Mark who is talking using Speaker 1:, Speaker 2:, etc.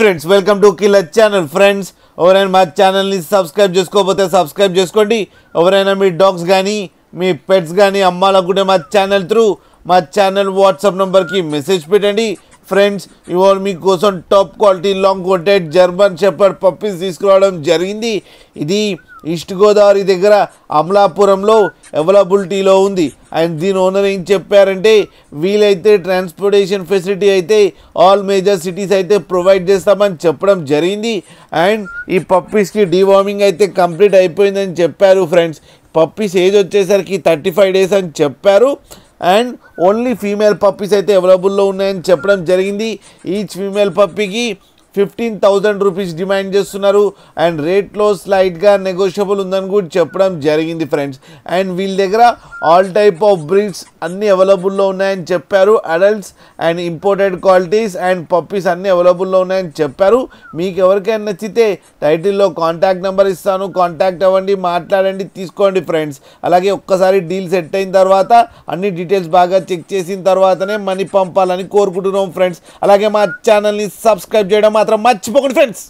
Speaker 1: Friends welcome to killer channel. Friends ఎవరైనా మా ఛానల్ని సబ్స్క్రైబ్ చేసుకోకపోతే సబ్స్క్రైబ్ చేసుకోండి. ఎవరైనా మీ డాగ్స్ కానీ మీ పెట్స్ కానీ అమ్మాలనుకుంటే మా ఛానల్ వాట్సాప్ నెంబర్కి మెసేజ్ పెట్టండి. ఫ్రెండ్స్ ఇవాళ మీకోసం top quality long coated German shepherd puppies తీసుకురావడం జరిగింది. ఇది ఈస్ట్ గోదావరి దగ్గర అమలాపురంలో అవైలబిలిటీలో ఉంది. అండ్ దీని ఓనర్ ఏం చెప్పారంటే వీలైతే ట్రాన్స్పోర్టేషన్ ఫెసిలిటీ అయితే ఆల్ మేజర్ సిటీస్ అయితే ప్రొవైడ్ చేస్తామని చెప్పడం జరిగింది. అండ్ ఈ పప్పీస్కి డీవార్మింగ్ అయితే కంప్లీట్ అయిపోయిందని చెప్పారు. ఫ్రెండ్స్ పప్పీస్ ఏజ్ వచ్చేసరికి 35 days అని చెప్పారు. అండ్ ఓన్లీ ఫీమేల్ పప్పీస్ అయితే అవైలబుల్లో ఉన్నాయని చెప్పడం జరిగింది. ఈచ్ ఫీమేల్ పప్పీకి 15,000 రూపీస్ డిమాండ్ చేస్తున్నారు. అండ్ రేట్లో స్లైట్గా నెగోషియబుల్ ఉందని కూడా చెప్పడం జరిగింది. ఫ్రెండ్స్ అండ్ వీళ్ళ దగ్గర ఆల్ టైప్ ఆఫ్ బ్రీడ్స్ అన్నీ అవైలబుల్లో ఉన్నాయని చెప్పారు. Adults and imported qualities and puppies అన్నీ అవైలబుల్లో ఉన్నాయని చెప్పారు. మీకు ఎవరికైనా నచ్చితే టైటిల్లో కాంటాక్ట్ నెంబర్ ఇస్తాను, కాంటాక్ట్ అవ్వండి, మాట్లాడండి, తీసుకోండి. ఫ్రెండ్స్ అలాగే ఒక్కసారి డీల్ సెట్ అయిన తర్వాత అన్ని డీటెయిల్స్ బాగా చెక్ చేసిన తర్వాతనే మనీ పంపాలని కోరుకుంటున్నాం. ఫ్రెండ్స్ అలాగే మా ఛానల్ని సబ్స్క్రైబ్ చేయడం మాత్రం మర్చిపోకండి ఫ్రెండ్స్.